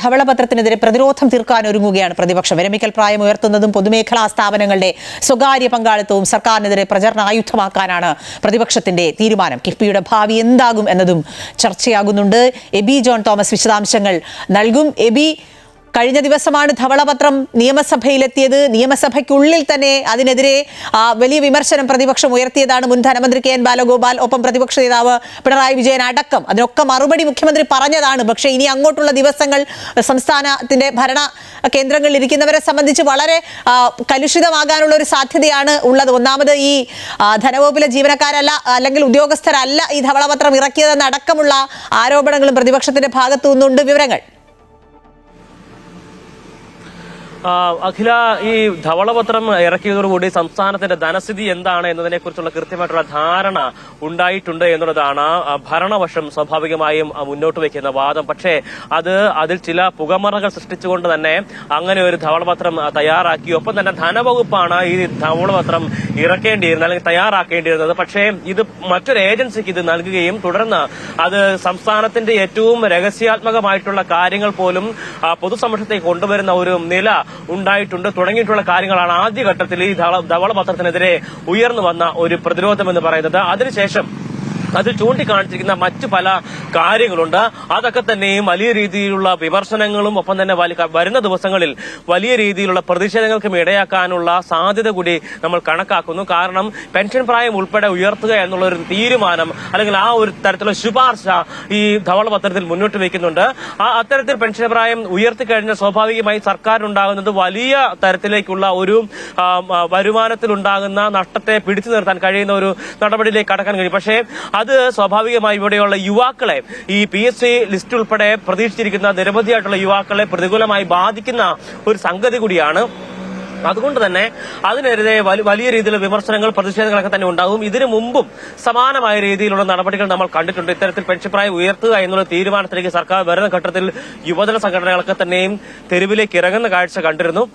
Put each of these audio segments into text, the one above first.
ധവളപത്രത്തിനെതിരെ പ്രതിരോധം തീർക്കാൻ ഒരുങ്ങുകയാണ് പ്രതിപക്ഷം. വിരമിക്കൽ പ്രായം ഉയർത്തുന്നതും പൊതുമേഖലാ സ്ഥാപനങ്ങളുടെ സ്വകാര്യ പങ്കാളിത്തവും സർക്കാരിനെതിരെ പ്രചരണായുധമാക്കാനാണ് പ്രതിപക്ഷത്തിന്റെ തീരുമാനം. കിഫ്ബിയുടെ ഭാവി എന്താകും എന്നതും ചർച്ചയാകുന്നുണ്ട്. എബി ജോൺ തോമസ് വിശദാംശങ്ങൾ നൽകും. എബി, കഴിഞ്ഞ ദിവസമാണ് ധവളപത്രം നിയമസഭയിലെത്തിയത്. നിയമസഭയ്ക്കുള്ളിൽ തന്നെ അതിനെതിരെ വലിയ വിമർശനം പ്രതിപക്ഷം ഉയർത്തിയതാണ്. മുൻ ധനമന്ത്രി കെ എൻ ബാലഗോപാൽ, ഒപ്പം പ്രതിപക്ഷ നേതാവ് പിണറായി വിജയൻ അടക്കം. അതിനൊക്കെ മറുപടി മുഖ്യമന്ത്രി പറഞ്ഞതാണ്. പക്ഷേ ഇനി അങ്ങോട്ടുള്ള ദിവസങ്ങൾ സംസ്ഥാനത്തിന്റെ ഭരണ കേന്ദ്രങ്ങളിൽ ഇരിക്കുന്നവരെ സംബന്ധിച്ച് വളരെ കലുഷിതമാകാനുള്ള ഒരു സാധ്യതയാണ് ഉള്ളത്. ഒന്നാമത് ഈ ധനവകുപ്പിലെ ജീവനക്കാരല്ല, അല്ലെങ്കിൽ ഉദ്യോഗസ്ഥരല്ല ഈ ധവളപത്രം ഇറക്കിയതെന്നടക്കമുള്ള ആരോപണങ്ങളും പ്രതിപക്ഷത്തിന്റെ ഭാഗത്തു നിന്നുണ്ട്. വിവരങ്ങൾ അഖില, ഈ ധവളപത്രം ഇറക്കിയതോടുകൂടി സംസ്ഥാനത്തിന്റെ ധനസ്ഥിതി എന്താണ് എന്നതിനെ കുറിച്ചുള്ള കൃത്യമായിട്ടുള്ള ധാരണ ഉണ്ടായിട്ടുണ്ട് എന്നുള്ളതാണ് ഭരണപക്ഷം സ്വാഭാവികമായും മുന്നോട്ട് വയ്ക്കുന്ന വാദം. പക്ഷേ അതിൽ ചില പുകമറകൾ സൃഷ്ടിച്ചുകൊണ്ട് തന്നെ അങ്ങനെ ഒരു ധവളപത്രം തയ്യാറാക്കി. ഒപ്പം തന്നെ ധനവകുപ്പാണ് ഈ ധവളപത്രം ഇറക്കേണ്ടിയിരുന്നത്, അല്ലെങ്കിൽ തയ്യാറാക്കേണ്ടിയിരുന്നത്. പക്ഷേ ഇത് മറ്റൊരു ഏജൻസിക്ക് ഇത് നൽകുകയും തുടർന്ന് അത് സംസ്ഥാനത്തിന്റെ ഏറ്റവും രഹസ്യാത്മകമായിട്ടുള്ള കാര്യങ്ങൾ പോലും പൊതുസമക്ഷത്തേക്ക് കൊണ്ടുവരുന്ന ഒരു നില ഉണ്ടായിട്ടുണ്ട്. തുടങ്ങിയിട്ടുള്ള കാര്യങ്ങളാണ് ആദ്യഘട്ടത്തിൽ ഈ ധവളപത്രത്തിനെതിരെ ഉയർന്നു വന്ന ഒരു പ്രതിരോധം എന്ന് പറയുന്നത്. അതിനുശേഷം അതിൽ ചൂണ്ടിക്കാണിച്ചിരിക്കുന്ന മറ്റു പല കാര്യങ്ങളുണ്ട്. അതൊക്കെ തന്നെയും വലിയ രീതിയിലുള്ള വിമർശനങ്ങളും ഒപ്പം തന്നെ വരുന്ന ദിവസങ്ങളിൽ വലിയ രീതിയിലുള്ള പ്രതിഷേധങ്ങൾക്കും ഇടയാക്കാനുള്ള സാധ്യത കൂടി നമ്മൾ കണക്കാക്കുന്നു. കാരണം പെൻഷൻ പ്രായം ഉൾപ്പെടെ ഉയർത്തുക എന്നുള്ള ഒരു തീരുമാനം, അല്ലെങ്കിൽ ആ ഒരു തരത്തിലുള്ള ശുപാർശ ഈ ധവളപത്രത്തിൽ മുന്നോട്ട് വയ്ക്കുന്നുണ്ട്. അത്തരത്തിൽ പെൻഷൻ പ്രായം ഉയർത്തിക്കഴിഞ്ഞാൽ സ്വാഭാവികമായി സർക്കാരിനുണ്ടാകുന്നത് വലിയ തരത്തിലേക്കുള്ള ഒരു വരുമാനത്തിലുണ്ടാകുന്ന നഷ്ടത്തെ പിടിച്ചു നിർത്താൻ കഴിയുന്ന ഒരു നടപടിയിലേക്ക് കടക്കാൻ കഴിയും. പക്ഷേ അത് സ്വാഭാവികമായി ഇവിടെയുള്ള യുവാക്കളെ, ഈ PSC ലിസ്റ്റ് ഉൾപ്പെടെ പ്രതീക്ഷിച്ചിരിക്കുന്ന നിരവധിയായിട്ടുള്ള യുവാക്കളെ പ്രതികൂലമായി ബാധിക്കുന്ന ഒരു സംഗതി കൂടിയാണ്. അതുകൊണ്ട് തന്നെ അതിനെതിരെ വലിയ രീതിയിലുള്ള വിമർശനങ്ങൾ, പ്രതിഷേധങ്ങളൊക്കെ തന്നെ ഉണ്ടാകും. ഇതിനു മുമ്പും സമാനമായ രീതിയിലുള്ള നടപടികൾ നമ്മൾ കണ്ടിട്ടുണ്ട്. ഇത്തരത്തിൽ പെൻഷൻ പ്രായം ഉയർത്തുക എന്നുള്ള തീരുമാനത്തിലേക്ക് സർക്കാർ വരുന്ന ഘട്ടത്തിൽ യുവജന സംഘടനകളൊക്കെ തന്നെയും തെരുവിലേക്ക് ഇറങ്ങുന്ന കാഴ്ച കണ്ടിരുന്നു.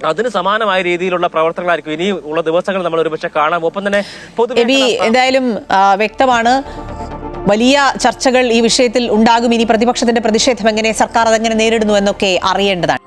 അതിന് സമാനമായ രീതിയിലുള്ള പ്രവർത്തനങ്ങളായിരിക്കും ഇനി ഉള്ള ദിവസങ്ങൾ നമ്മൾ ഒരുപക്ഷെ കാണാം. ഒപ്പം തന്നെ എന്തായാലും വ്യക്തമാണ്, വലിയ ചർച്ചകൾ ഈ വിഷയത്തിൽ ഉണ്ടാകും. ഇനി പ്രതിപക്ഷത്തിന്റെ പ്രതിഷേധം എങ്ങനെ, സർക്കാർ അതെങ്ങനെ നേരിടുന്നു എന്നൊക്കെ അറിയേണ്ടതാണ്.